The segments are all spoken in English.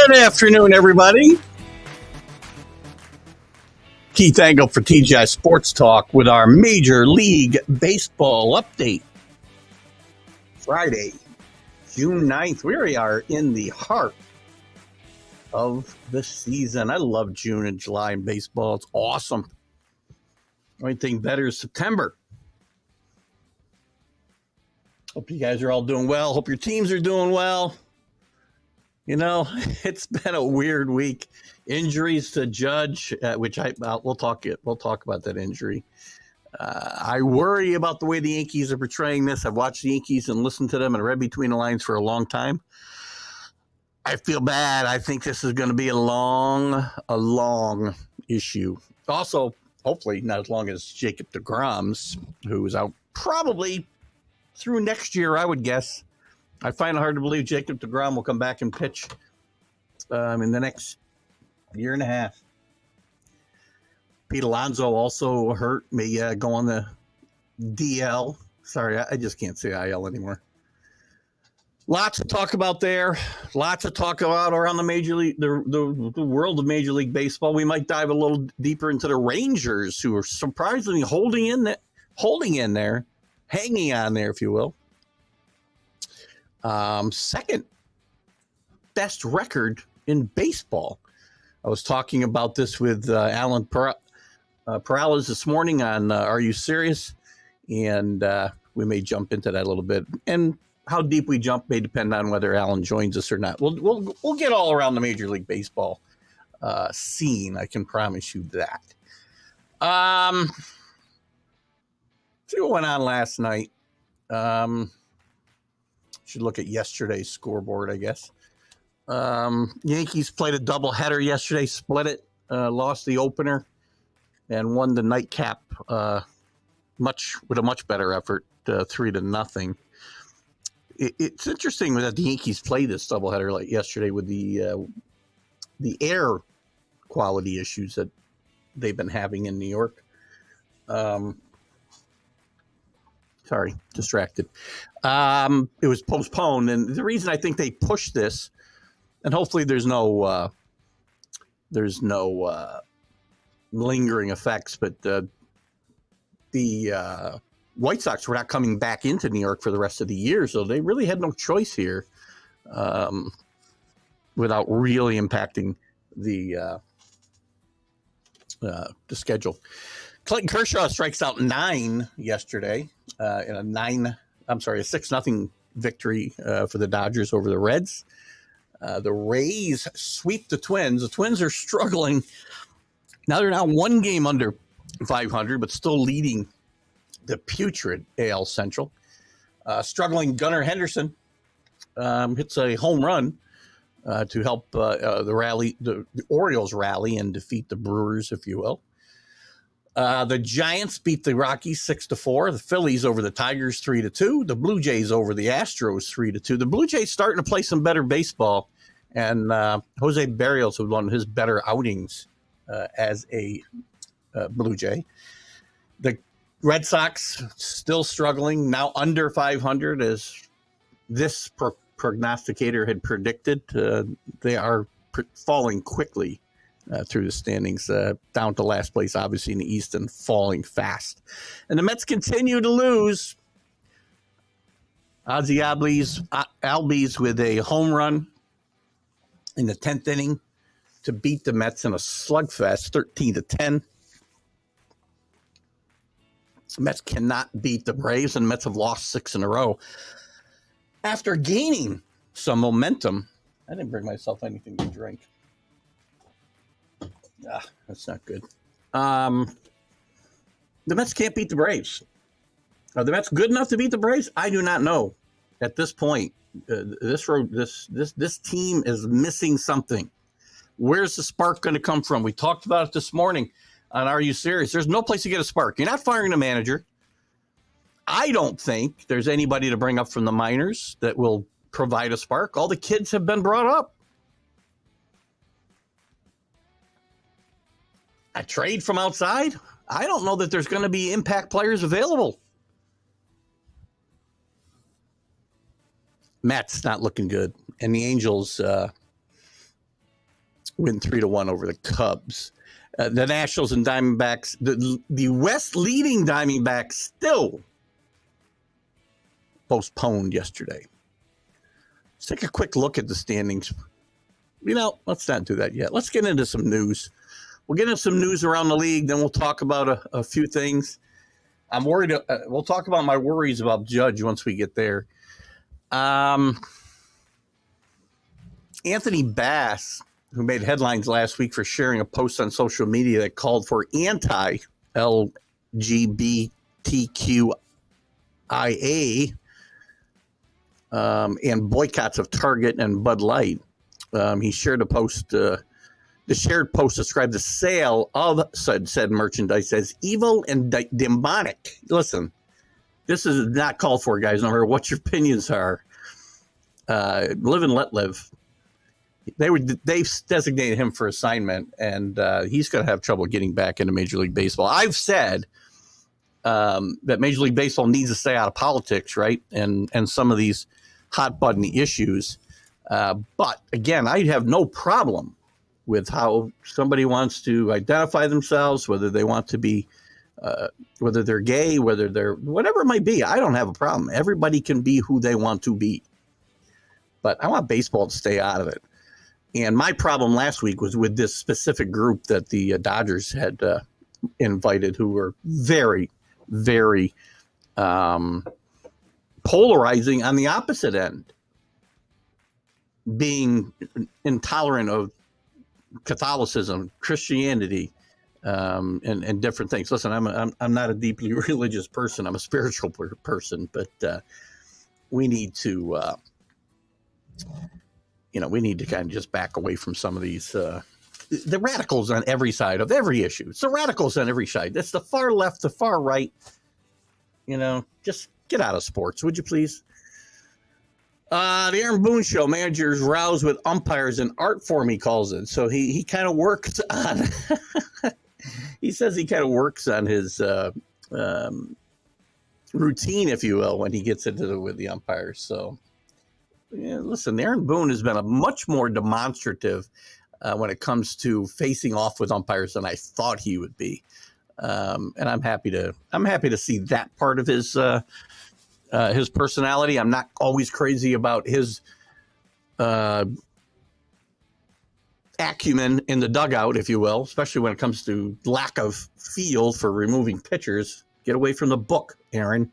Good afternoon, everybody. Keith Angle for TGI Sports Talk with our Major League Baseball update. Friday, June 9th. We are in the heart of the season. I love June and July in baseball. It's awesome. Only thing better is September. Hope you guys are all doing well. Hope your teams are doing well. You know, it's been a weird week. Injuries to Judge, which we'll talk about that injury. I worry about the way the Yankees are portraying this. I've watched the Yankees and listened to them and read between the lines for a long time. I feel bad. I think this is going to be a long issue. Also, hopefully not as long as Jacob deGrom's, who is out probably through next year, I would guess. I find it hard to believe Jacob deGrom will come back and pitch in the next year and a half. Pete Alonso also hurt, may go on the DL. Sorry, I just can't say IL anymore. Lots to talk about there. Lots to talk about around the Major League, the world of Major League Baseball. We might dive a little deeper into the Rangers, who are surprisingly holding in there, hanging on there, if you will. Second best record in baseball. I was talking about this with Alan Perales this morning on Are You Serious? And we may jump into that a little bit. And how deep we jump may depend on whether Alan joins us or not. We'll get all around the Major League Baseball scene. I can promise you that. See what went on last night. Should look at yesterday's scoreboard, I guess. Yankees played a doubleheader yesterday, split it, lost the opener, and won the nightcap with a much better effort, 3-0. It's interesting that the Yankees played this doubleheader like yesterday with the air quality issues that they've been having in New York. Sorry, distracted. It was postponed, and the reason I think they pushed this, and hopefully there's no lingering effects, but the White Sox were not coming back into New York for the rest of the year, so they really had no choice here, without really impacting the schedule. Clayton Kershaw strikes out 9 yesterday in a 6-0 victory for the Dodgers over the Reds. The Rays sweep the Twins. The Twins are struggling. Now they're now one game under 500, but still leading the putrid AL Central. Struggling Gunnar Henderson hits a home run to help the Orioles rally and defeat the Brewers, if you will. The Giants beat the Rockies 6-4. The Phillies over the Tigers 3-2. The Blue Jays over the Astros 3-2. The Blue Jays starting to play some better baseball, and Jose Barrios was one of his better outings as a Blue Jay. The Red Sox still struggling, now under 500, as this prognosticator had predicted. They are falling quickly through the standings, down to last place, obviously, in the East, and falling fast. And the Mets continue to lose. Ozzie Albies with a home run in the 10th inning to beat the Mets in a slugfest, 13-10. The Mets cannot beat the Braves, and the Mets have lost 6 in a row. After gaining some momentum, I didn't bring myself anything to drink. That's not good. The Mets can't beat the Braves. Are the Mets good enough to beat the Braves? I do not know. At this point, this team is missing something. Where's the spark going to come from? We talked about it this morning on Are You Serious? There's no place to get a spark. You're not firing the manager. I don't think there's anybody to bring up from the minors that will provide a spark. All the kids have been brought up. A trade from outside? I don't know that there's going to be impact players available. Mets not looking good. And the Angels win 3-1 over the Cubs. The Nationals and Diamondbacks, the West leading Diamondbacks still postponed yesterday. Let's take a quick look at the standings. Let's not do that yet. Let's get into some news. We'll get into some news around the league, then we'll talk about a few things. I'm worried. We'll talk about my worries about Judge once we get there. Anthony Bass, who made headlines last week for sharing a post on social media that called for anti-LGBTQIA and boycotts of Target and Bud Light. He shared a post. The shared post described the sale of said merchandise as evil and demonic. Listen, this is not called for, guys. No matter what your opinions are, live and let live. They've designated him for assignment, and he's going to have trouble getting back into Major League Baseball. I've said that Major League Baseball needs to stay out of politics, right? And some of these hot button issues. But again, I have no problem with how somebody wants to identify themselves, whether they want to be, whether they're gay, whether they're whatever it might be. I don't have a problem. Everybody can be who they want to be. But I want baseball to stay out of it. And my problem last week was with this specific group that the Dodgers had invited, who were very, very polarizing on the opposite end, being intolerant of Catholicism, Christianity, and different things. Listen, I'm not a deeply religious person. I'm a spiritual person, but we need to. We need to kind of just back away from some of these, the radicals on every side of every issue. It's the radicals on every side. That's the far left, the far right. Just get out of sports, would you please? The Aaron Boone Show, managers roused with umpires and art form, he calls it. So he kind of works on, he says he kind of works on his routine, if you will, when he gets into with the umpires. So, listen, Aaron Boone has been a much more demonstrative when it comes to facing off with umpires than I thought he would be, and I'm happy to see that part of his personality. I'm not always crazy about his acumen in the dugout, if you will, especially when it comes to lack of feel for removing pitchers. Get away from the book, Aaron.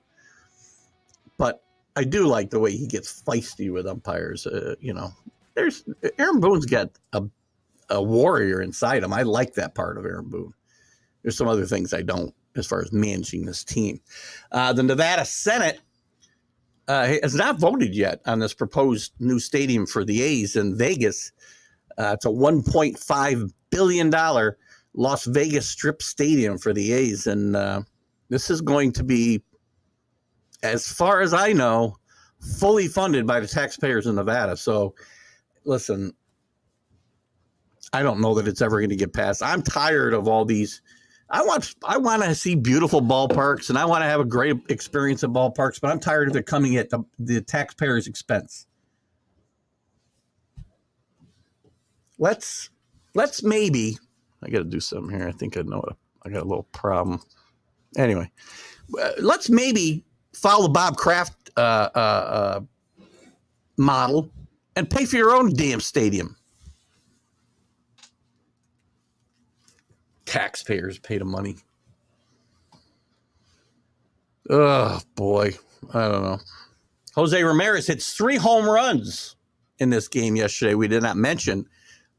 But I do like the way he gets feisty with umpires. There's Aaron Boone's got a warrior inside him. I like that part of Aaron Boone. There's some other things I don't, as far as managing this team. The Nevada Senate has not voted yet on this proposed new stadium for the A's in Vegas. It's a $1.5 billion Las Vegas Strip stadium for the A's, and this is going to be, as far as I know, fully funded by the taxpayers in Nevada. So, listen, I don't know that it's ever going to get passed. I'm tired of all these. I want to see beautiful ballparks, and I want to have a great experience at ballparks, but I'm tired of it coming at the taxpayers' expense. Let's maybe, I got to do something here. I think I know I got a little problem. Anyway, let's maybe follow the Bob Kraft model and pay for your own damn stadium. Taxpayers pay the money. Oh, boy. I don't know. Jose Ramirez hits 3 home runs in this game yesterday. We did not mention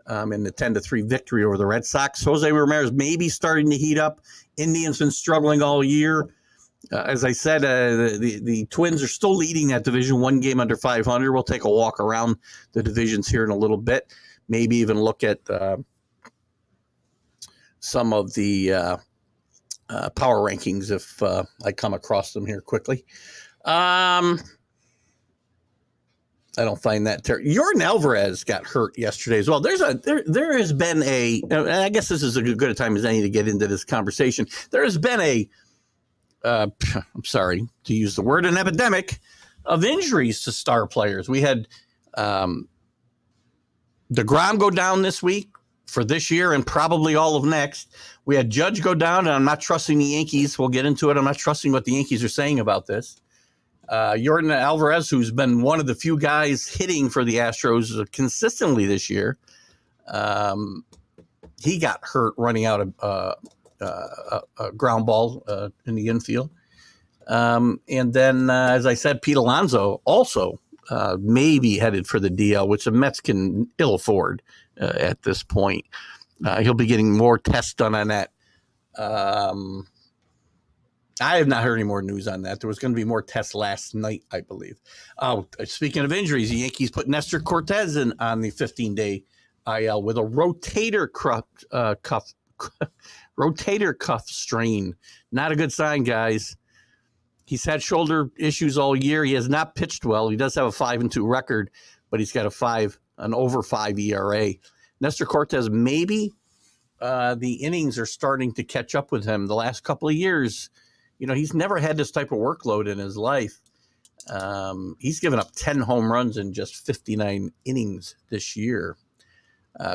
in the 10-3 victory over the Red Sox. Jose Ramirez may be starting to heat up. Indians been struggling all year. As I said, the Twins are still leading that division, 1 game under 500. We'll take a walk around the divisions here in a little bit. Maybe even look at some of the power rankings if I come across them here quickly. I don't find that Jordan Alvarez got hurt yesterday as well. There has been and I guess this is as good a time as any to get into this conversation. There has been I'm sorry to use the word, an epidemic of injuries to star players. We had DeGrom go down this week. for this year and probably all of next. We had Judge go down, and I'm not trusting the Yankees. We'll get into it. I'm not trusting what the Yankees are saying about this. Yordan Alvarez, who's been one of the few guys hitting for the Astros consistently this year, he got hurt running out of a ground ball in the infield. And then, as I said, Pete Alonso also maybe headed for the DL, which the Mets can ill afford at this point. He'll be getting more tests done on that. I have not heard any more news on that. There was going to be more tests last night, I believe. Speaking of injuries, the Yankees put Nestor Cortez in on the 15-day IL with a rotator cuff strain. Not a good sign, guys. He's had shoulder issues all year. He has not pitched well. He does have a 5-2 record, but he's got an over 5 ERA. Nestor Cortez, maybe the innings are starting to catch up with him. The last couple of years, he's never had this type of workload in his life. He's given up 10 home runs in just 59 innings this year.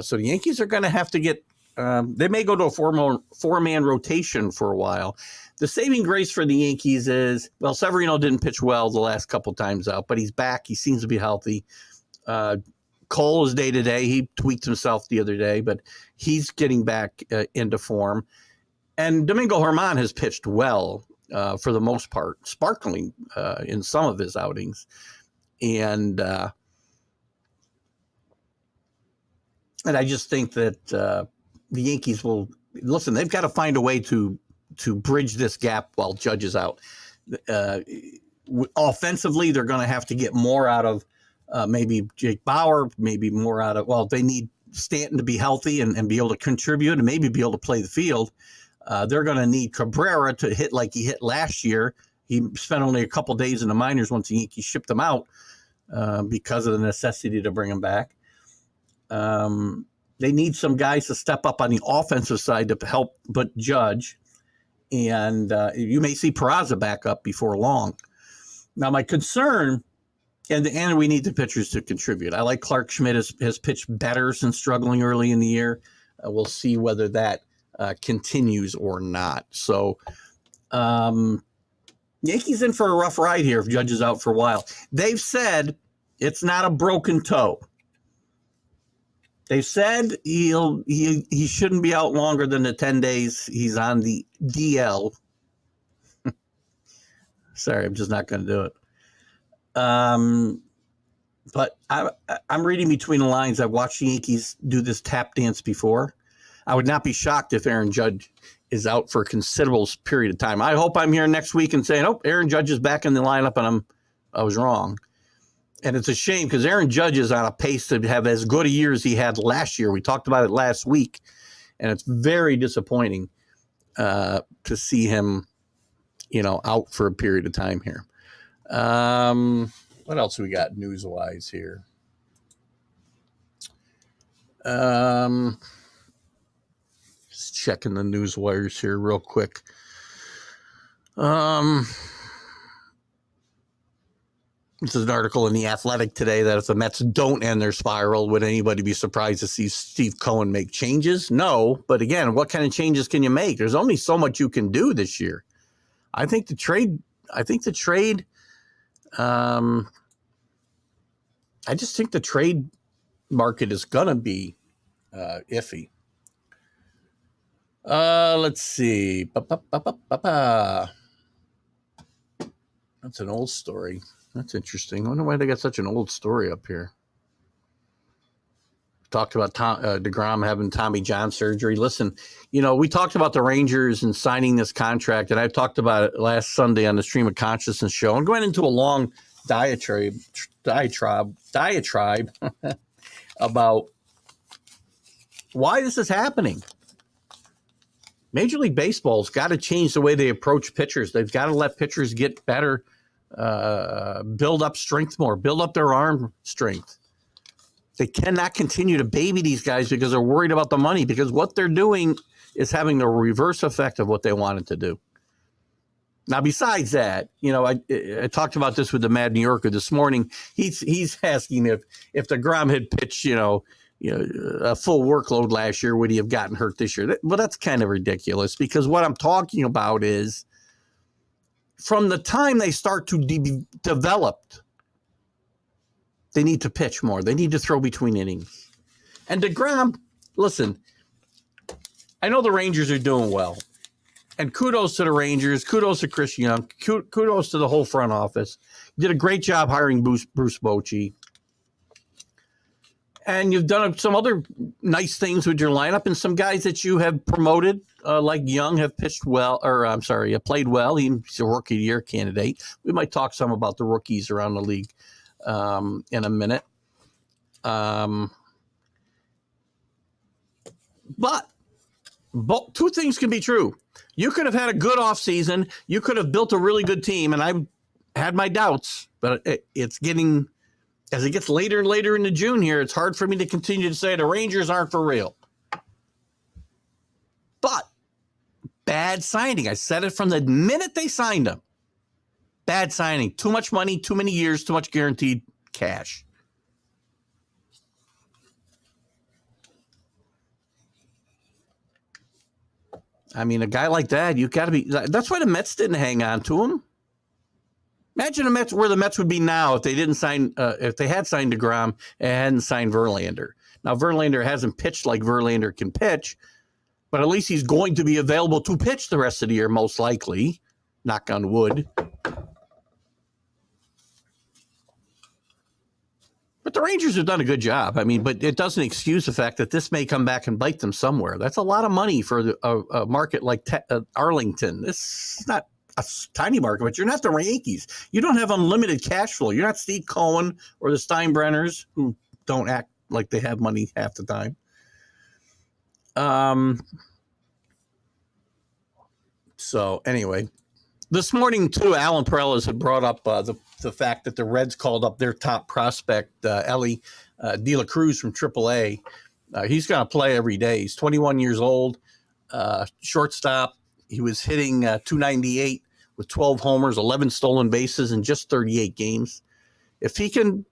So the Yankees are going to have to get they may go to a four-man rotation for a while. The saving grace for the Yankees is, Severino didn't pitch well the last couple times out, but he's back. He seems to be healthy. Cole is day-to-day. He tweaked himself the other day, but he's getting back into form. And Domingo Germán has pitched well for the most part, sparkling in some of his outings. And I just think that the Yankees will – listen, they've got to find a way to bridge this gap while Judge is out. Offensively, they're going to have to get more out of maybe Jake Bauer, maybe more out of – they need Stanton to be healthy and be able to contribute and maybe be able to play the field. They're going to need Cabrera to hit like he hit last year. He spent only a couple days in the minors once the Yankees shipped him out because of the necessity to bring him back. They need some guys to step up on the offensive side to help but Judge. And you may see Peraza back up before long. Now, my concern, and we need the pitchers to contribute. I like Clark Schmidt has pitched better since struggling early in the year. We'll see whether that continues or not. So Yankees in for a rough ride here if Judge is out for a while. They've said it's not a broken toe. They said he shouldn't be out longer than the 10 days he's on the DL. Sorry, I'm just not going to do it. But I'm reading between the lines. I've watched the Yankees do this tap dance before. I would not be shocked if Aaron Judge is out for a considerable period of time. I hope I'm here next week and saying, Aaron Judge is back in the lineup, and I was wrong. And it's a shame because Aaron Judge is on a pace to have as good a year as he had last year. We talked about it last week, and it's very disappointing to see him, out for a period of time here. What else we got news-wise here? Just checking the news wires here real quick. This is an article in The Athletic today that if the Mets don't end their spiral, would anybody be surprised to see Steve Cohen make changes? No, but again, what kind of changes can you make? There's only so much you can do this year. I think the trade, I just think the trade market is going to be iffy. Let's see. That's an old story. That's interesting. I wonder why they got such an old story up here. Talked about DeGrom having Tommy John surgery. Listen, we talked about the Rangers and signing this contract, and I talked about it last Sunday on the Stream of Consciousness show. I'm going into a long diatribe about why this is happening. Major League Baseball's got to change the way they approach pitchers. They've got to let pitchers get better, build up strength more, build up their arm strength. They cannot continue to baby these guys because they're worried about the money, because what they're doing is having the reverse effect of what they wanted to do. Now, besides that, I talked about this with the Mad New Yorker this morning. He's asking if DeGrom had pitched, a full workload last year, would he have gotten hurt this year? Well, that's kind of ridiculous, because what I'm talking about is from the time they start to develop, they need to pitch more. They need to throw between innings. And DeGrom, listen, I know the Rangers are doing well. And kudos to the Rangers. Kudos to Chris Young. Kudos to the whole front office. You did a great job hiring Bruce Bochy. And you've done some other nice things with your lineup, and some guys that you have promoted, like Young, have pitched well, played well. He's a Rookie of the Year candidate. We might talk some about the rookies around the league in a minute. But two things can be true. You could have had a good offseason. You could have built a really good team, and I had my doubts, but it's getting... As it gets later and later into June here, it's hard for me to continue to say the Rangers aren't for real. But bad signing. I said it from the minute they signed him. Bad signing. Too much money, too many years, too much guaranteed cash. I mean, a guy like that, you got to be... That's why the Mets didn't hang on to him. Imagine where the Mets would be now if they didn't sign, if they had signed DeGrom and hadn't signed Verlander. Now, Verlander hasn't pitched like Verlander can pitch, but at least he's going to be available to pitch the rest of the year, most likely. Knock on wood. But the Rangers have done a good job. I mean, but it doesn't excuse the fact that this may come back and bite them somewhere. That's a lot of money for a market like Arlington. This is not a tiny market, but you're not the Yankees. You don't have unlimited cash flow. You're not Steve Cohen or the Steinbrenners, who don't act like they have money half the time. So anyway, this morning too, Alan Perellas had brought up the fact that the Reds called up their top prospect, Ellie De La Cruz from AAA. He's going to play every day. He's 21 years old, shortstop. He was hitting 298 with 12 homers, 11 stolen bases in just 38 games. If he can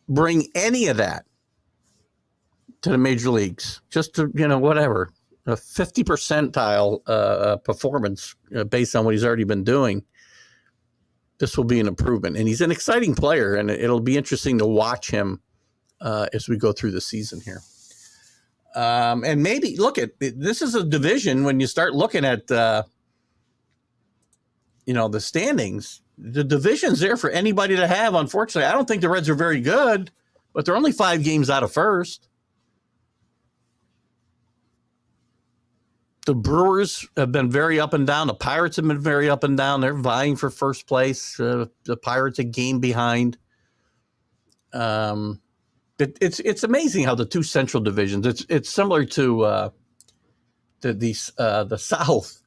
bring any of that to the major leagues, just to, whatever, a 50 percentile performance based on what he's already been doing, this will be an improvement. And he's an exciting player, and it'll be interesting to watch him as we go through the season here. And maybe this is a division when you start looking at, the standings, the division's there for anybody to have. Unfortunately, I don't think the Reds are very good, but they're only 5 games out of first. The Brewers have been very up and down. The Pirates have been very up and down. They're vying for first place. The Pirates a game behind. It's amazing how the two central divisions. It's similar to the South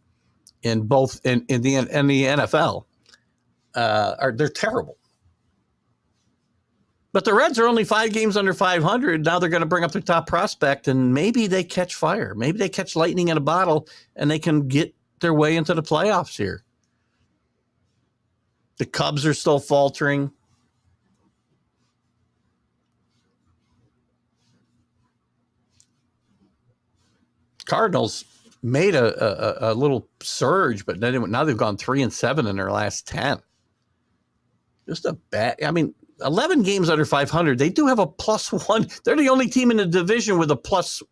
in both in the NFL. They're terrible. But the Reds are only 5 games under 500. Now they're going to bring up their top prospect, and maybe they catch fire. Maybe they catch lightning in a bottle, and they can get their way into the playoffs here. The Cubs are still faltering. Cardinals made a little surge, but now they've gone 3-7 in their last 10. Just a bad. I mean, 11 games under 500. They do have a +1. They're the only team in the division with a plus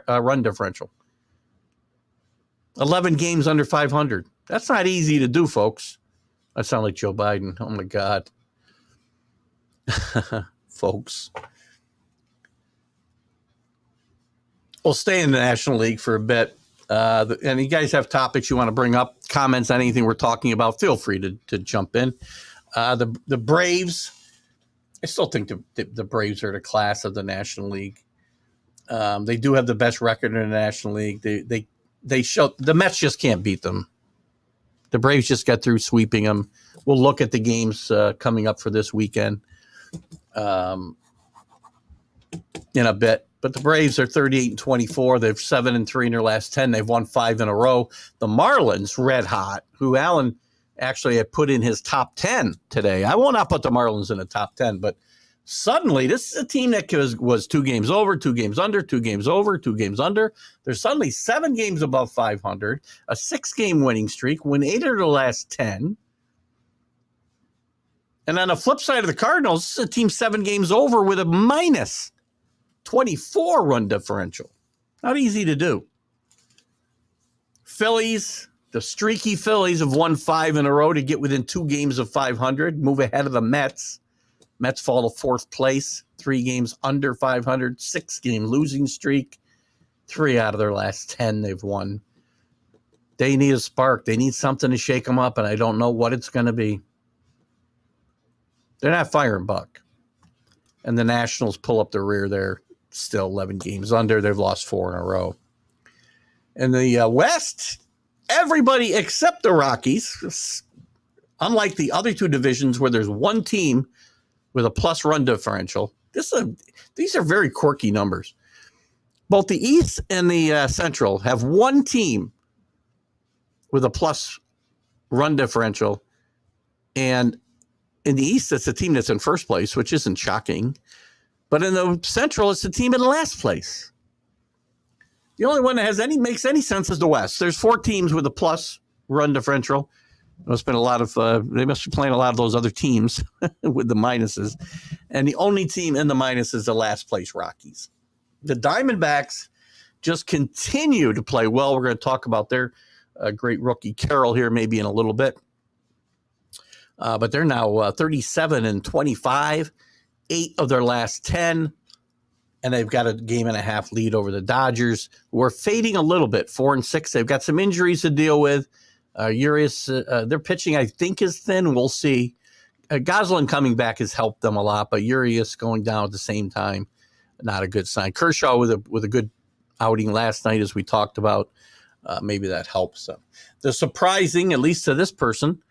run differential. 11 games under 500. That's not easy to do, folks. I sound like Joe Biden. Oh my God, folks. We'll stay in the National League for a bit. And you guys have topics you want to bring up, comments on anything we're talking about, feel free to jump in. The Braves, I still think the Braves are the class of the National League. They do have the best record in the National League. They show the Mets just can't beat them. The Braves just got through sweeping them. We'll look at the games coming up for this weekend in a bit. But the Braves are 38-24. They're 7-3 in their last 10. They've won 5 in a row. The Marlins, red hot, who Alan actually had put in his top 10 today. I will not put the Marlins in the top 10, but Suddenly, this is a team that was 2 games over, 2 games under, 2 games over, 2 games under. They're suddenly 7 games above 500, a 6-game winning streak, win 8 of the last 10. And on the flip side of the Cardinals, this is a team 7 games over with a minus 24 run differential. Not easy to do. Phillies, the streaky Phillies have won 5 in a row to get within 2 games of 500, move ahead of the Mets. Mets fall to 4th place, 3 games under 500, 6-game losing streak. 3 out of their last 10 they've won. They need a spark. They need something to shake them up, and I don't know what it's going to be. They're not firing Buck. And the Nationals pull up the rear there, still 11 games under. They've lost 4 in a row. In the West, everybody except the Rockies, unlike the other 2 divisions where there's one team with a plus run differential, these are very quirky numbers. Both the East and the Central have one team with a plus run differential. And in the East, it's a team that's in first place, which isn't shocking. But in the Central, it's the team in last place. The only one that makes any sense is the West. There's 4 teams with a plus run differential. They must be playing a lot of those other teams with the minuses. And the only team in the minus is the last place Rockies. The Diamondbacks just continue to play well. We're going to talk about their great rookie Carroll here maybe in a little bit. But they're now 37-25, 8 of their last 10. And they've got a 1.5 game lead over the Dodgers, who are fading a little bit, 4-6. They've got some injuries to deal with. Urias, their pitching, I think, is thin. We'll see. Goslin coming back has helped them a lot, but Urias going down at the same time, not a good sign. Kershaw with a good outing last night, as we talked about. Maybe that helps them. The surprising, at least to this person,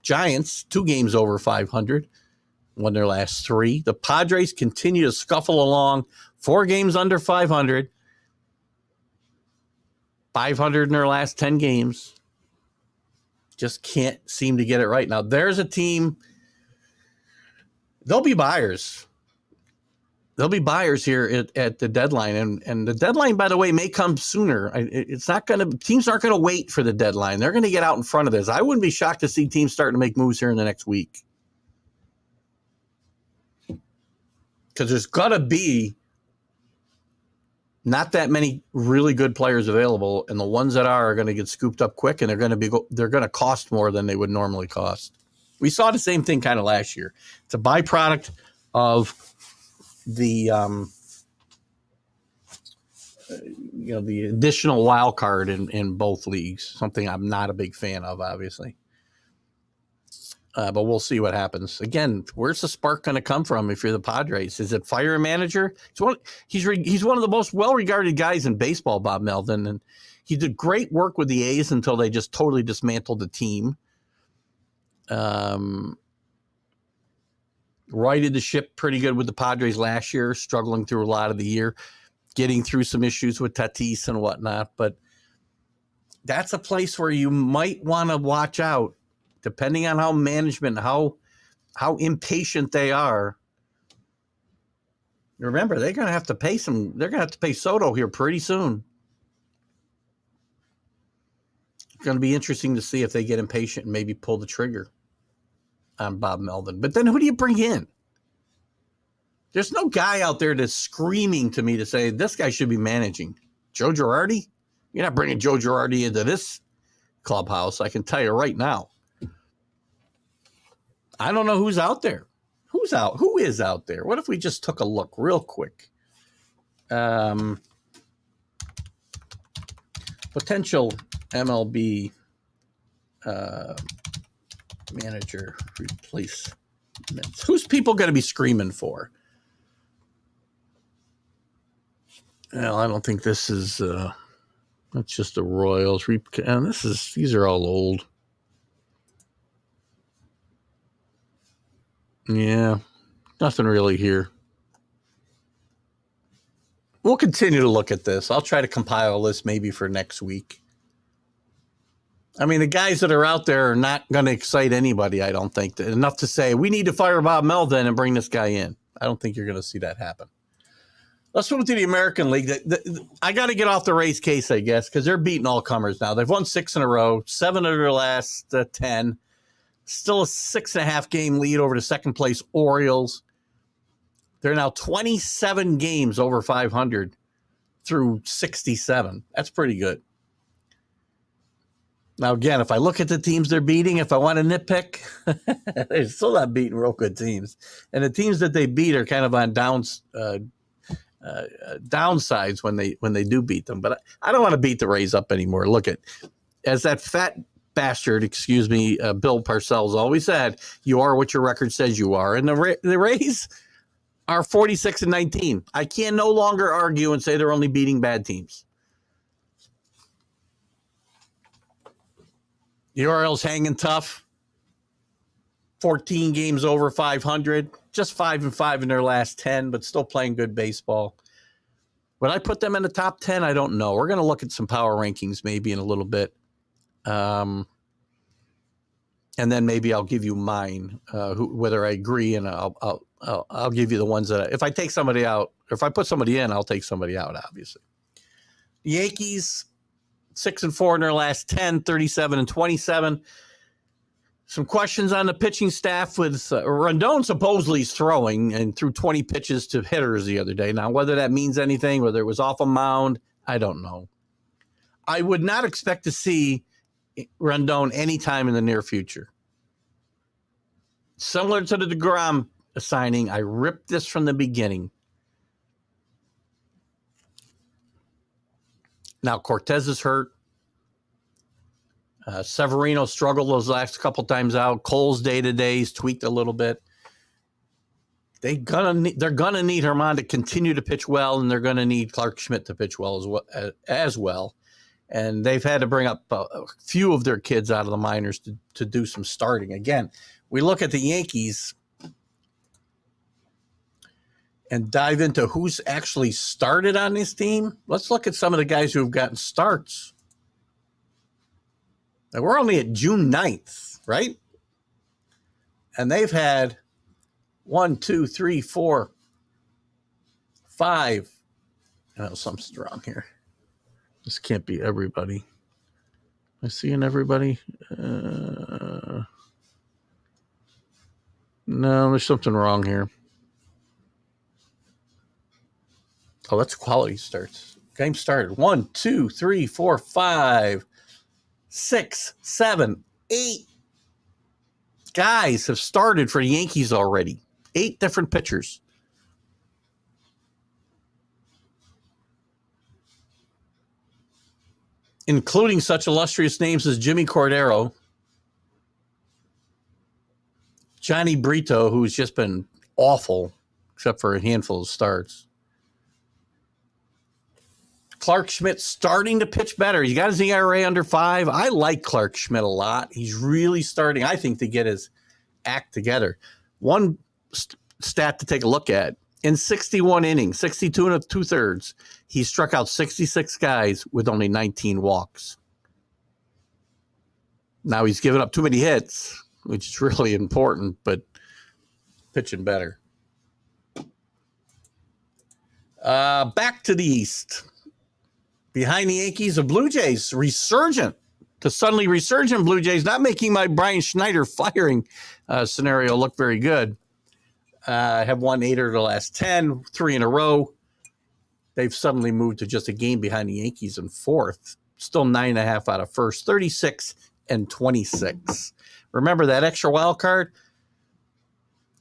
Giants, 2 games over 500, won their last 3. The Padres continue to scuffle along, 4 games under 500. 500 in their last 10 games. Just can't seem to get it right. Now, there's a team. They'll be buyers. They'll be buyers here at the deadline. And the deadline, by the way, may come sooner. Teams aren't going to wait for the deadline. They're going to get out in front of this. I wouldn't be shocked to see teams starting to make moves here in the next week. Because there's got to be not that many really good players available, and the ones that are going to get scooped up quick, and they're going to cost more than they would normally cost. We saw the same thing kind of last year. It's a byproduct of the the additional wild card in both leagues. Something I'm not a big fan of, obviously. But we'll see what happens. Again, where's the spark going to come from if you're the Padres? Is it fire a manager? He's one of the most well-regarded guys in baseball, Bob Melvin, and he did great work with the A's until they just totally dismantled the team. Righted the ship pretty good with the Padres last year, struggling through a lot of the year, getting through some issues with Tatis and whatnot. But that's a place where you might want to watch out. Depending on how management, how impatient they are. Remember, they're going to have to pay they're going to have to pay Soto here pretty soon. It's going to be interesting to see if they get impatient and maybe pull the trigger on Bob Melvin. But then who do you bring in? There's no guy out there that's screaming to me to say, this guy should be managing. Joe Girardi? You're not bringing Joe Girardi into this clubhouse, I can tell you right now. I don't know who's out there. Who is out there? What if we just took a look real quick? Potential MLB manager replacements. Who's people going to be screaming for? Well, I don't think this is. That's just the Royals. These are all old. Yeah, nothing really here. We'll continue to look at this. I'll try to compile a list maybe for next week. I mean, the guys that are out there are not going to excite anybody, I don't think. Enough to say, we need to fire Bob Melvin and bring this guy in. I don't think you're going to see that happen. Let's move to the American League. I got to get off the Rays case, I guess, because they're beating all comers now. They've won 6 in a row, 7 of their last 10. Still a 6.5 game lead over the second place Orioles. They're now 27 games over 500 through 67. That's pretty good. Now, again, if I look at the teams they're beating, if I want to nitpick, they're still not beating real good teams. And the teams that they beat are kind of on downsides when they do beat them. But I don't want to beat the Rays up anymore. Look at, as that fat bastard, Bill Parcells always said, you are what your record says you are. And the Rays are 46-19. I can no longer argue and say they're only beating bad teams. The Orioles hanging tough. 14 games over 500. Just 5-5 in their last 10, but still playing good baseball. Would I put them in the top 10? I don't know. We're going to look at some power rankings maybe in a little bit. And then maybe I'll give you mine, whether I agree, and I'll give you the ones that if I take somebody out, or if I put somebody in, I'll take somebody out, obviously. The Yankees, 6-4 in their last 10, 37-27. Some questions on the pitching staff with Rondon supposedly throwing and threw 20 pitches to hitters the other day. Now, whether that means anything, whether it was off a mound, I don't know. I would not expect to see Rondon anytime in the near future. Similar to the DeGrom signing, I ripped this from the beginning. Now, Cortez is hurt. Severino struggled those last couple times out. Cole's day-to-day, he's tweaked a little bit. They're gonna need Herman to continue to pitch well, and they're gonna need Clark Schmidt to pitch well as well. And they've had to bring up a few of their kids out of the minors to do some starting. Again, we look at the Yankees and dive into who's actually started on this team. Let's look at some of the guys who have gotten starts. Now, we're only at June 9th, right? And they've had 1, 2, 3, 4, 5. Oh, something's wrong here. This can't be everybody. Am I seeing everybody? No, there's something wrong here. Oh, that's quality starts. Game started. 1, 2, 3, 4, 5, 6, 7, 8 guys have started for the Yankees already. 8 different pitchers. Including such illustrious names as Jimmy Cordero, Johnny Brito, who's just been awful, except for a handful of starts. Clark Schmidt starting to pitch better. He got his ERA under 5. I like Clark Schmidt a lot. He's really starting, I think, to get his act together. One stat to take a look at. In 61 innings, 62 2/3, he struck out 66 guys with only 19 walks. Now he's given up too many hits, which is really important, but pitching better. Back to the East. Behind the Yankees, the Blue Jays resurgent. The suddenly resurgent Blue Jays, not making my Brian Schneider firing scenario look very good. Have won 8 of the last 10, 3 in a row. They've suddenly moved to just a game behind the Yankees in 4th. Still 9.5 out of first, 36-26. Remember that extra wild card?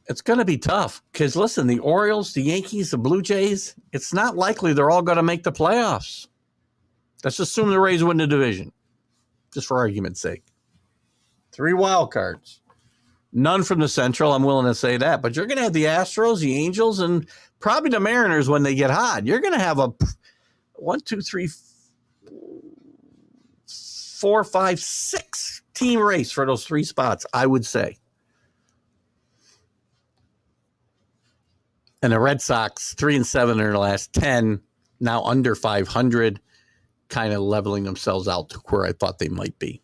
It's going to be tough because, listen, the Orioles, the Yankees, the Blue Jays, it's not likely they're all going to make the playoffs. Let's assume the Rays win the division, just for argument's sake. 3 wild cards. None from the Central, I'm willing to say that. But you're going to have the Astros, the Angels, and probably the Mariners when they get hot. You're going to have a 1, 2, 3, 4, 5, 6 team race for those 3 spots, I would say. And the Red Sox, 3-7 in their last 10, now under 500, kind of leveling themselves out to where I thought they might be.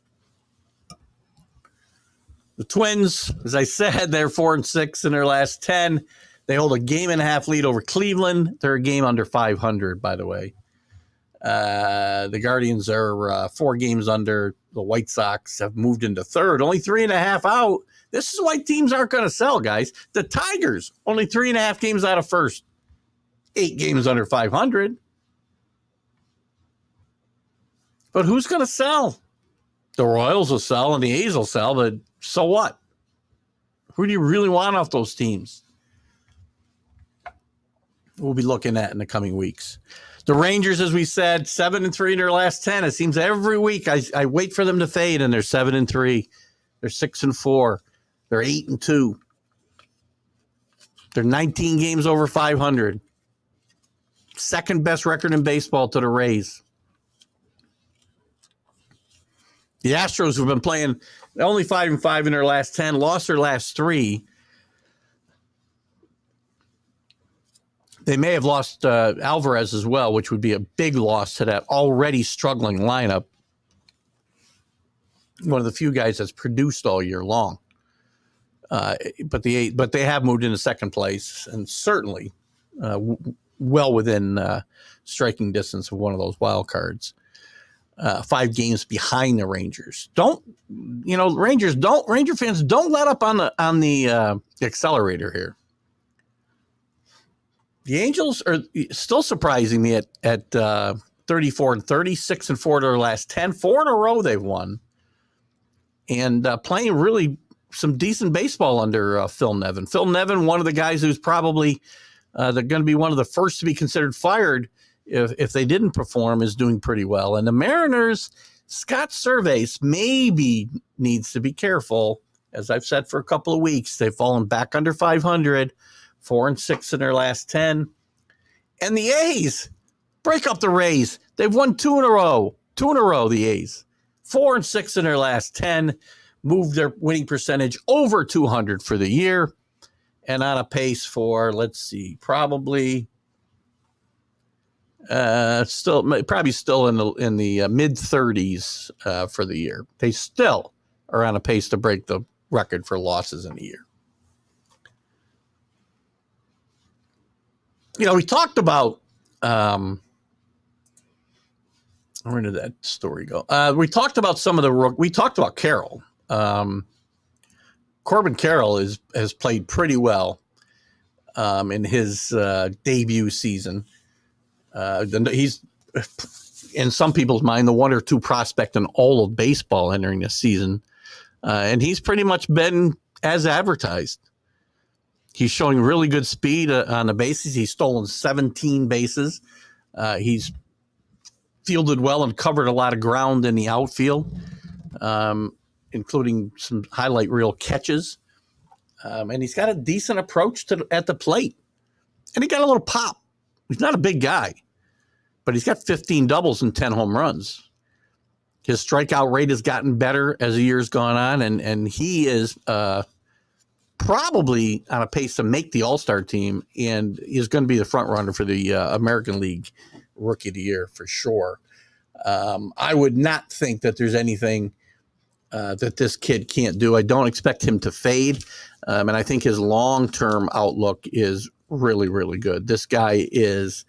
The Twins, as I said, they're 4-6 in their last 10. They hold a 1.5 lead over Cleveland. They're a game under 500, by the way. The Guardians are 4 games under. The White Sox have moved into third, only 3.5 out. This is why teams aren't going to sell, guys. The Tigers, only 3.5 games out of first, 8 games under 500. But who's going to sell? The Royals will sell and the A's will sell, but so what? Who do you really want off those teams? We'll be looking at in the coming weeks. The Rangers, as we said, 7-3 in their last 10. It seems every week I wait for them to fade, and they're 7-3. They're 6-4. They're 8-2. They're 19 games over 500. Second best record in baseball to the Rays. The Astros have been playing only 5-5 in their last 10, lost their last 3. They may have lost Alvarez as well, which would be a big loss to that already struggling lineup. One of the few guys that's produced all year long. But they have moved into second place and certainly well within striking distance of one of those wild cards. 5 games behind the Rangers. Ranger fans don't let up on the accelerator here. The Angels are still surprising me at 34-30, 6-4 to their last 10. 4 in a row they've won. And playing really some decent baseball under Phil Nevin. Phil Nevin, one of the guys who's probably they're going to be one of the first to be considered fired if they didn't perform, is doing pretty well. And the Mariners, Scott Servais maybe needs to be careful. As I've said for a couple of weeks, they've fallen back under 500. 4-6 in their last 10. And the A's, break up the Rays. They've won 2 in a row. 2 in a row, the A's. 4-6 in their last 10. Moved their winning percentage over 200 for the year. And on a pace for, let's see, probably still in the mid-30s for the year. They still are on a pace to break the record for losses in a year. We talked about where did that story go? We talked about we talked about Carroll. Corbin Carroll has played pretty well in his debut season. He's, in some people's mind, the 1 or 2 prospect in all of baseball entering this season. And he's pretty much been as advertised. He's showing really good speed on the bases. He's stolen 17 bases. He's fielded well and covered a lot of ground in the outfield, including some highlight reel catches. And he's got a decent approach at the plate. And he got a little pop. He's not a big guy, but he's got 15 doubles and 10 home runs. His strikeout rate has gotten better as the year's gone on, and he is probably on a pace to make the All-Star team, and is going to be the front runner for the American League Rookie of the Year for sure. I would not think that there's anything that this kid can't do. I don't expect him to fade, and I think his long-term outlook is really, really good. This guy is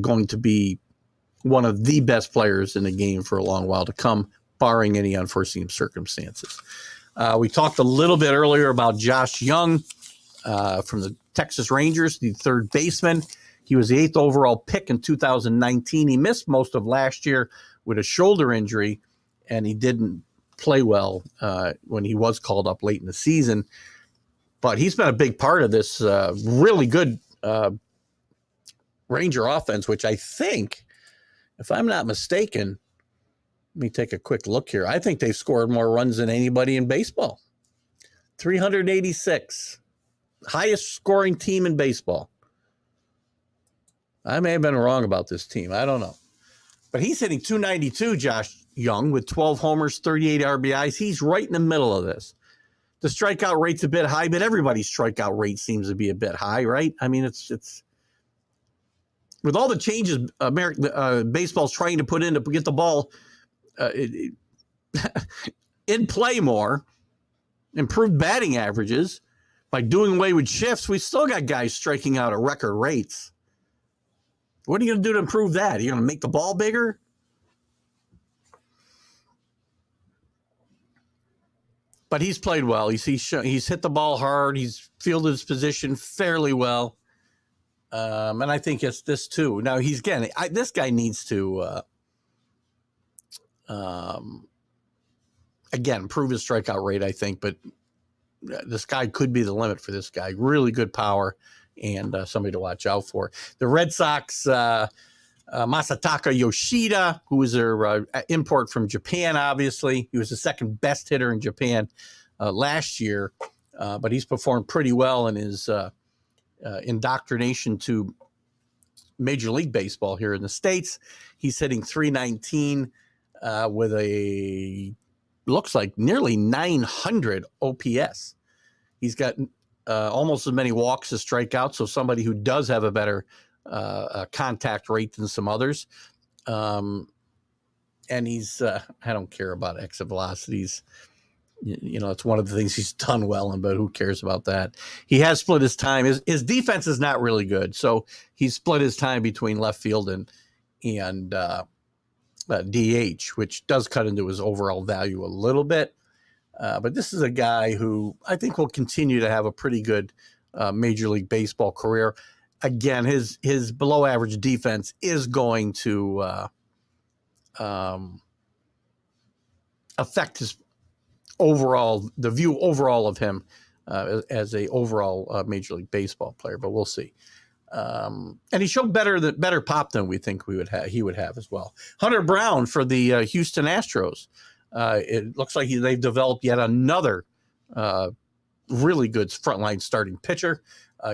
going to be one of the best players in the game for a long while to come, barring any unforeseen circumstances. We talked a little bit earlier about Josh Young from the Texas Rangers, the third baseman. He was the 8th overall pick in 2019. He missed most of last year with a shoulder injury, and he didn't play well when he was called up late in the season. But he's been a big part of this really good Ranger offense, which I think, if I'm not mistaken, let me take a quick look here. I think they've scored more runs than anybody in baseball. 386. Highest scoring team in baseball. I may have been wrong about this team. I don't know. But he's hitting 292, Josh Young, with 12 homers, 38 RBIs. He's right in the middle of this. The strikeout rate's a bit high, but everybody's strikeout rate seems to be a bit high, right? I mean, it's with all the changes baseball's trying to put in to get the ball in play more, improved batting averages. By doing away with shifts, we still got guys striking out at record rates. What are you going to do to improve that? Are you going to make the ball bigger? But he's played well. He's hit the ball hard. He's fielded his position fairly well. And I think it's this too. Now this guy needs to, again, improve his strikeout rate, I think. But this guy could be the limit for this guy. Really good power and somebody to watch out for. The Red Sox, Masataka Yoshida, who was their import from Japan, obviously. He was the second best hitter in Japan last year, but he's performed pretty well in his indoctrination to Major League Baseball here in the States. He's hitting .319 with looks like nearly 900 OPS. He's got almost as many walks as strikeouts, so somebody who does have a better contact rate than some others. And he's, I don't care about exit velocities. It's one of the things he's done well in, but who cares about that? He has split his time. His defense is not really good, so he's split his time between left field and DH, which does cut into his overall value a little bit. But this is a guy who I think will continue to have a pretty good Major League Baseball career. Again, his below average defense is going to affect his the view overall of him as a overall Major League Baseball player, but we'll see. And he showed better pop than we think he would have as well. Hunter Brown for the Houston Astros. It looks like they've developed yet another really good frontline starting pitcher.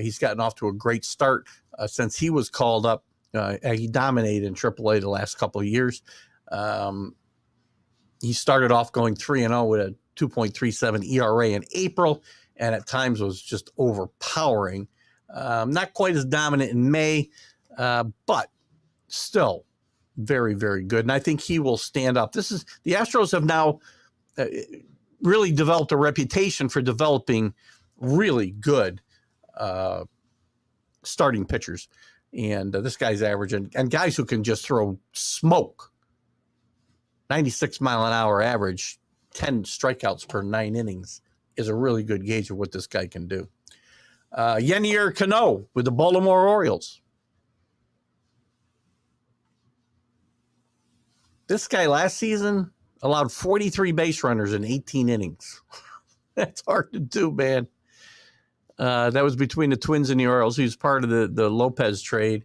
He's gotten off to a great start since he was called up. He dominated in AAA the last couple of years. He started off going 3-0 with a 2.37 ERA in April, and at times was just overpowering. Not quite as dominant in May, but still very, very good. And I think he will stand up. The Astros have now really developed a reputation for developing really good starting pitchers. And this guy's average, and guys who can just throw smoke. 96 mile an hour average, 10 strikeouts per 9 innings is a really good gauge of what this guy can do. Yennier Cano with the Baltimore Orioles. This guy last season allowed 43 base runners in 18 innings. That's hard to do, man. That was between the Twins and the Orioles. He was part of the Lopez trade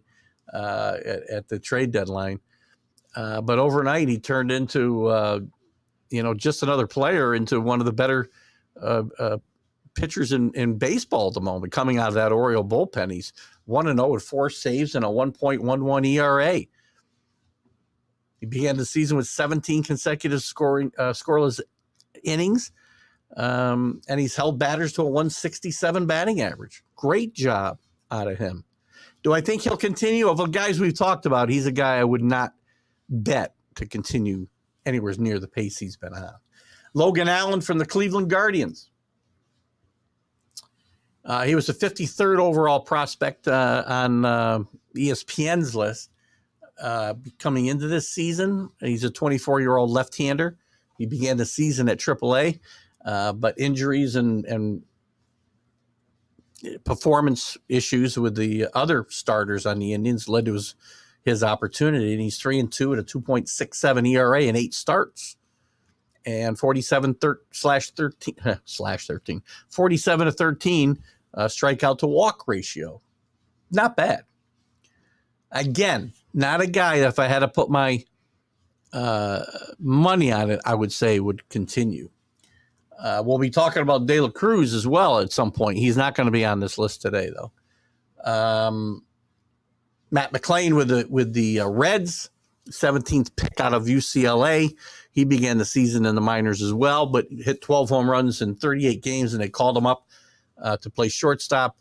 at the trade deadline. But overnight, he turned into, just another player, into one of the better pitchers in baseball at the moment, coming out of that Oriole bullpen. He's 1-0 with 4 saves and a 1.11 ERA. He began the season with 17 consecutive scoreless innings, and he's held batters to a 167 batting average. Great job out of him. Do I think he'll continue? Of the guys we've talked about, he's a guy I would not bet to continue anywhere near the pace he's been on. Logan Allen from the Cleveland Guardians. He was the 53rd overall prospect on ESPN's list coming into this season. He's a 24-year-old left-hander. He began the season at AAA, but injuries and performance issues with the other starters on the Indians led to his opportunity, and he's 3-2 at a 2.67 ERA in 8 starts, and 47 to 13 strikeout to walk ratio. Not bad. Again, not a guy that if I had to put my money on it, I would say would continue. We'll be talking about De La Cruz as well at some point. He's not going to be on this list today, though. Matt McClain with the Reds, 17th pick out of UCLA. He began the season in the minors as well, but hit 12 home runs in 38 games, and they called him up to play shortstop,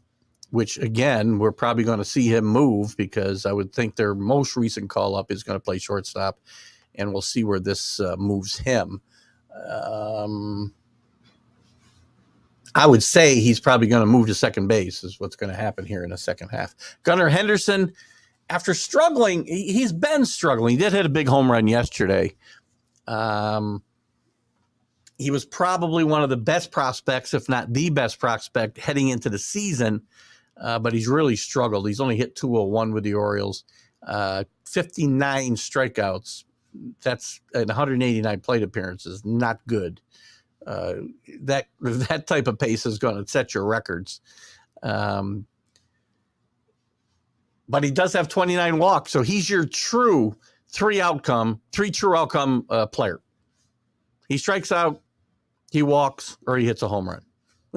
which, again, we're probably going to see him move because I would think their most recent call-up is going to play shortstop, and we'll see where this moves him. I would say he's probably going to move to second base is what's going to happen here in the second half. Gunnar Henderson, after struggling, he's been struggling. He did hit a big home run yesterday. He was probably one of the best prospects, if not the best prospect, heading into the season, but he's really struggled. He's only hit 201 with the Orioles, 59 strikeouts. That's 189 plate appearances. Not good. That type of pace is going to set your records. But he does have 29 walks, so he's your true three true outcome player. He strikes out, he walks, or he hits a home run.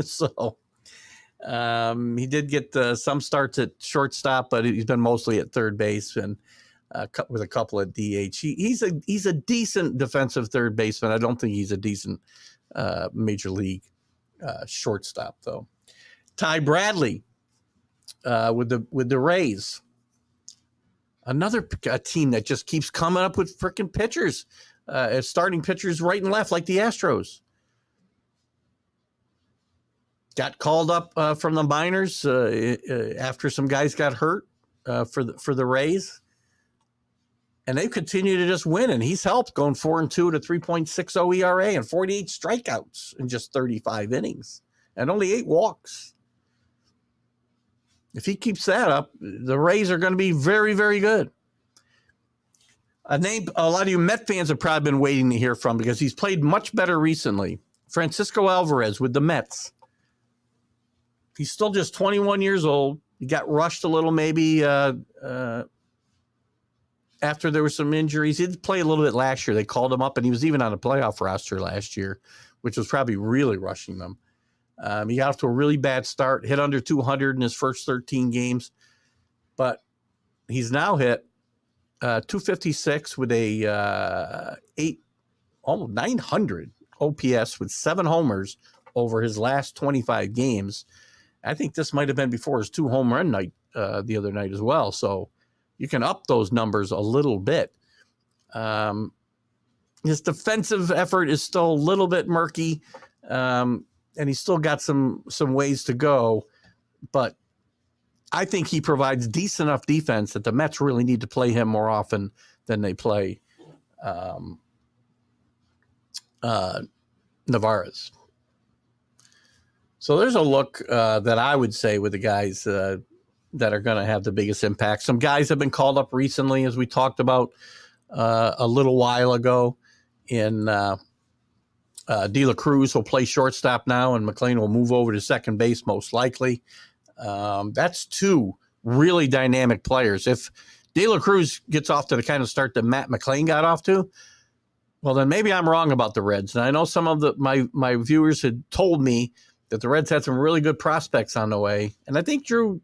So he did get some starts at shortstop, but he's been mostly at third base and with a couple of DH. He's a decent defensive third baseman. I don't think he's a decent major league shortstop, though. Ty Bradley with the Rays. Another team that just keeps coming up with freaking pitchers, starting pitchers right and left, like the Astros. Got called up from the minors after some guys got hurt for the Rays, and they continue to just win. And he's helped, going 4-2 to 3.60 ERA and 48 strikeouts in just 35 innings and only 8 walks. If he keeps that up, the Rays are going to be very, very good. A name a lot of you Met fans have probably been waiting to hear from because he's played much better recently. Francisco Alvarez with the Mets. He's still just 21 years old. He got rushed a little maybe after there were some injuries. He did play a little bit last year. They called him up, and he was even on a playoff roster last year, which was probably really rushing them. He got off to a really bad start, hit under 200 in his first 13 games, but he's now hit 256 with a almost 900 OPS with 7 homers over his last 25 games. I think this might have been before his 2 home run night the other night as well. So you can up those numbers a little bit. His defensive effort is still a little bit murky. And he's still got some ways to go, but I think he provides decent enough defense that the Mets really need to play him more often than they play Navarez. So there's a look that I would say with the guys that are going to have the biggest impact. Some guys have been called up recently, as we talked about a little while ago in De La Cruz will play shortstop now, and McLean will move over to second base most likely. That's 2 really dynamic players. If De La Cruz gets off to the kind of start that Matt McLean got off to, well, then maybe I'm wrong about the Reds. And I know some of my viewers had told me that the Reds had some really good prospects on the way. And I think Drew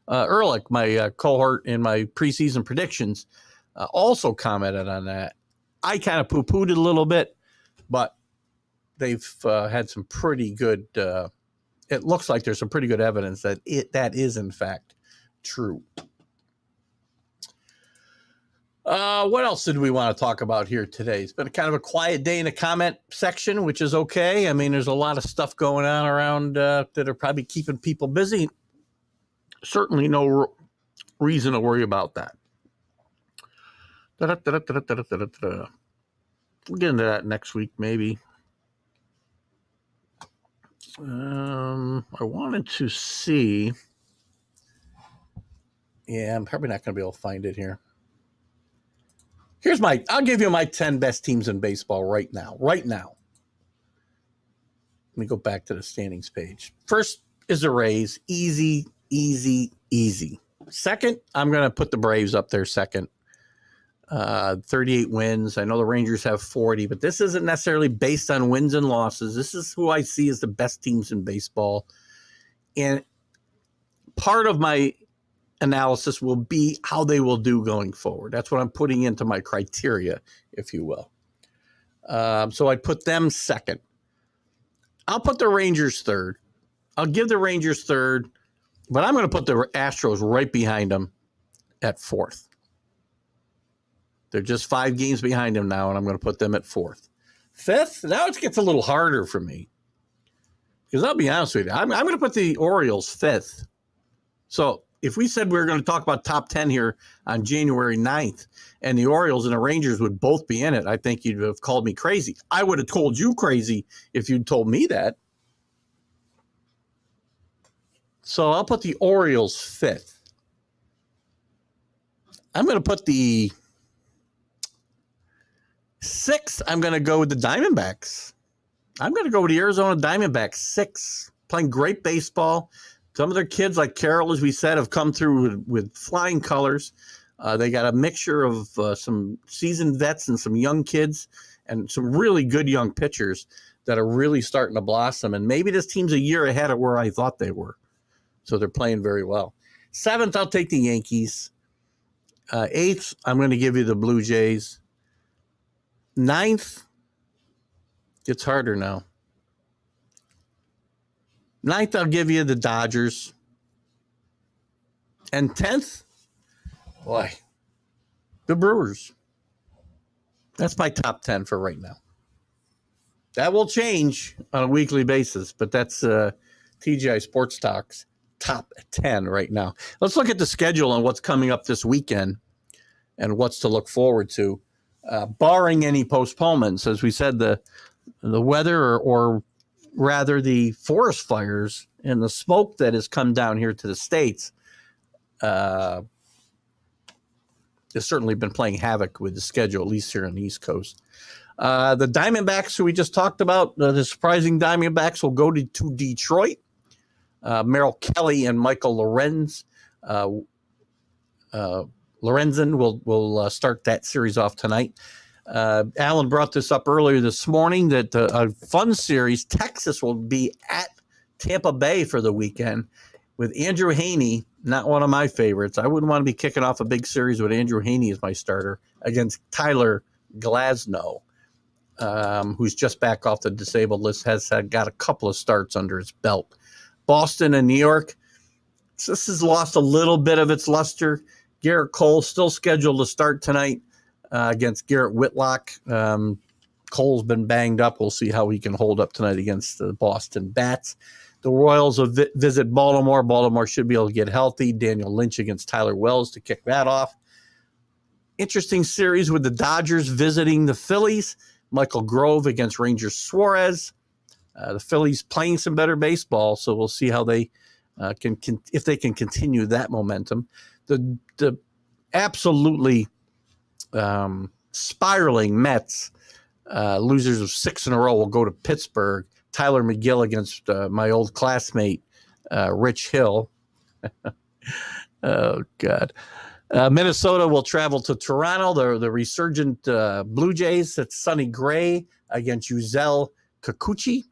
Ehrlich, my cohort in my preseason predictions, also commented on that. I kind of poo-pooed it a little bit, but they've had some pretty good it looks like there's some pretty good evidence that that is, in fact, true. What else did we want to talk about here today? It's been kind of a quiet day in the comment section, which is okay. I mean, there's a lot of stuff going on around that are probably keeping people busy. Certainly no reason to worry about that. We'll get into that next week, maybe. I wanted to see. Yeah, I'm probably not going to be able to find it here. I'll give you my 10 best teams in baseball right now. Right now. Let me go back to the standings page. First is the Rays. Easy, easy, easy. Second, I'm going to put the Braves up there second. 38 wins. I know the Rangers have 40, but this isn't necessarily based on wins and losses. This is who I see as the best teams in baseball. And part of my analysis will be how they will do going forward. That's what I'm putting into my criteria, if you will. So I put them second. I'll put the Rangers third. I'll give the Rangers third, but I'm going to put the Astros right behind them at fourth. They're just 5 games behind them now, and I'm going to put them at fourth. Fifth, now it gets a little harder for me. Because I'll be honest with you, I'm going to put the Orioles 5th. So if we said we were going to talk about top 10 here on January 9th, and the Orioles and the Rangers would both be in it, I think you'd have called me crazy. I would have told you crazy if you'd told me that. So I'll put the Orioles 5th. I'm going to put the 6th. I'm going to go with the Diamondbacks. I'm going to go with the Arizona Diamondbacks 6. Playing great baseball. Some of their kids, like Carroll, as we said, have come through with flying colors. They got a mixture of some seasoned vets and some young kids and some really good young pitchers that are really starting to blossom. And maybe this team's a year ahead of where I thought they were. So they're playing very well. 7th, I'll take the Yankees. 8th, I'm going to give you the Blue Jays. 9th, gets harder now. 9th, I'll give you the Dodgers. And 10th, boy, the Brewers. That's my top 10 for right now. That will change on a weekly basis, but that's TGI Sports Talk's top 10 right now. Let's look at the schedule and what's coming up this weekend and what's to look forward to, barring any postponements. As we said, the weather or rather the forest fires and the smoke that has come down here to the States has certainly been playing havoc with the schedule, at least here on the East Coast. The Diamondbacks, who we just talked about, the surprising Diamondbacks will go to Detroit. Merrill Kelly and Michael Lorenzen will start that series off tonight. Alan brought this up earlier this morning that a fun series, Texas will be at Tampa Bay for the weekend with Andrew Haney, not one of my favorites. I wouldn't want to be kicking off a big series with Andrew Haney as my starter against Tyler Glasnow, who's just back off the disabled list, has got a couple of starts under his belt. Boston and New York, this has lost a little bit of its luster. Garrett Cole still scheduled to start tonight against Garrett Whitlock. Cole's been banged up. We'll see how he can hold up tonight against the Boston Bats. The Royals will visit Baltimore. Baltimore should be able to get healthy. Daniel Lynch against Tyler Wells to kick that off. Interesting series with the Dodgers visiting the Phillies. Michael Grove against Ranger Suarez. The Phillies playing some better baseball, so we'll see how they can if they can continue that momentum. The absolutely spiraling Mets, losers of 6 in a row, will go to Pittsburgh. Tyler McGill against my old classmate, Rich Hill. Oh, God. Minnesota will travel to Toronto. The resurgent Blue Jays. It's Sonny Gray against Yusel Kikuchi.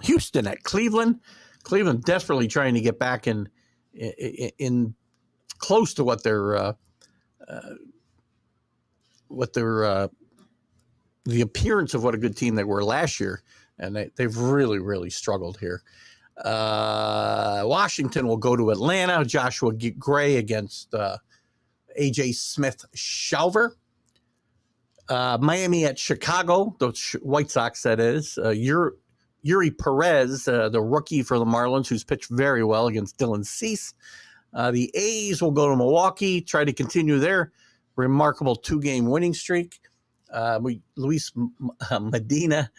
Houston at Cleveland. Cleveland desperately trying to get back in close to what their the appearance of what a good team they were last year, and they've really struggled here. Washington will go to Atlanta. Joshua Gray against AJ Smith-Shawver. Miami at Chicago, the White Sox, that is. Yuri Perez, the rookie for the Marlins, who's pitched very well against Dylan Cease. The A's will go to Milwaukee, try to continue their remarkable 2-game winning streak. Luis Medina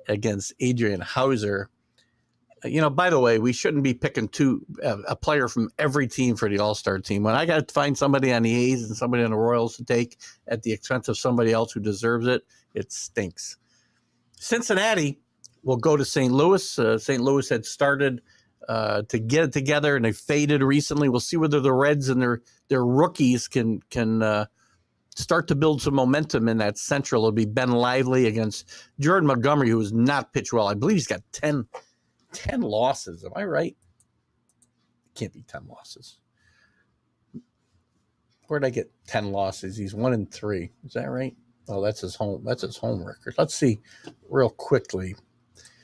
against Adrian Hauser. By the way, we shouldn't be picking a player from every team for the All-Star team. When I got to find somebody on the A's and somebody on the Royals to take at the expense of somebody else who deserves it, it stinks. Cincinnati will go to St. Louis. St. Louis had started to get it together, and they faded recently. We'll see whether the Reds and their rookies can start to build some momentum in that Central. It'll be Ben Lively against Jordan Montgomery, who has not pitched well. I believe he's got 10 losses. Am I right? It can't be 10 losses. Where'd I get 10 losses? He's 1-3. Is that right? Oh, that's his home record. Let's see real quickly.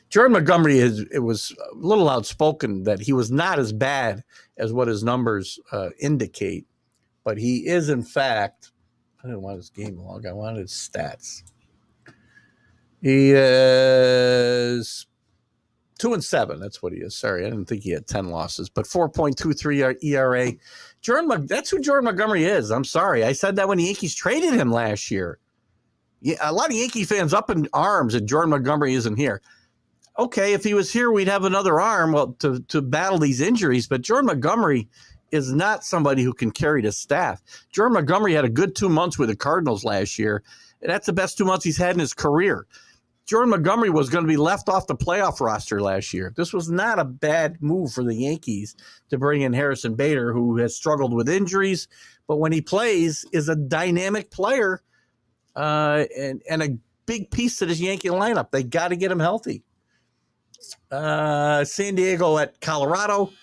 Jordan Montgomery it was a little outspoken that he was not as bad as what his numbers indicate, but he is, in fact, I didn't want his game log. I wanted his stats. He is 2-7. That's what he is. Sorry, I didn't think he had 10 losses, but 4.23 ERA. That's who Jordan Montgomery is. I'm sorry. I said that when the Yankees traded him last year. Yeah, a lot of Yankee fans up in arms that Jordan Montgomery isn't here. Okay, if he was here, we'd have another arm to battle these injuries. But Jordan Montgomery is not somebody who can carry the staff. Jordan Montgomery had a good 2 months with the Cardinals last year, and that's the best 2 months he's had in his career. Jordan Montgomery was going to be left off the playoff roster last year. This was not a bad move for the Yankees to bring in Harrison Bader, who has struggled with injuries, but when he plays is a dynamic player and a big piece to this Yankee lineup. They got to get him healthy. San Diego at Colorado,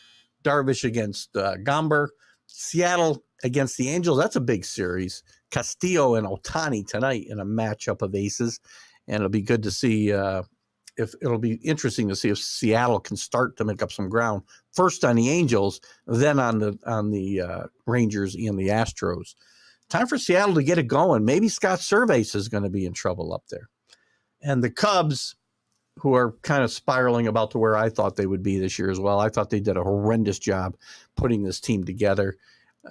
Darvish against Gomber, Seattle against the Angels. That's a big series. Castillo and Ohtani tonight in a matchup of aces, and it'll be good to see it'll be interesting to see if Seattle can start to make up some ground. First on the Angels, then on the Rangers and the Astros. Time for Seattle to get it going. Maybe Scott Servais is going to be in trouble up there, and the Cubs, who are kind of spiraling about to where I thought they would be this year as well. I thought they did a horrendous job putting this team together.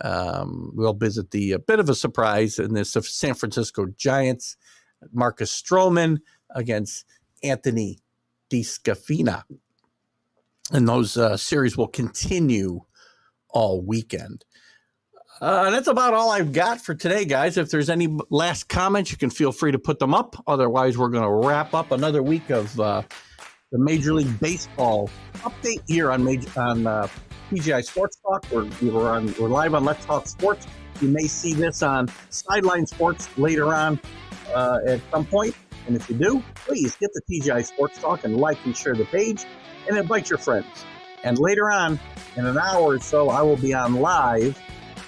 We'll visit a bit of a surprise in this of San Francisco Giants. Marcus Stroman against Anthony DeScafina. And those series will continue all weekend. That's about all I've got for today, guys. If there's any last comments, you can feel free to put them up. Otherwise, we're going to wrap up another week of the Major League Baseball update here on TGI Sports Talk. We're live on Let's Talk Sports. You may see this on Sideline Sports later on at some point. And if you do, please get the TGI Sports Talk and like and share the page and invite your friends. And later on, in an hour or so, I will be on live,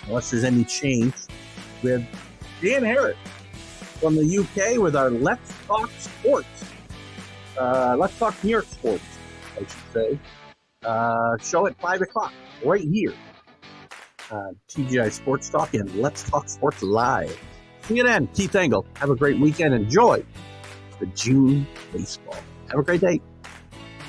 unless there's any change, with Dan Harris from the UK with our Let's Talk Sports. Let's Talk New York Sports, I should say. Show at 5 o'clock, right here. TGI Sports Talk and Let's Talk Sports Live. See you then. Keith Engel. Have a great weekend. Enjoy the June baseball. Have a great day.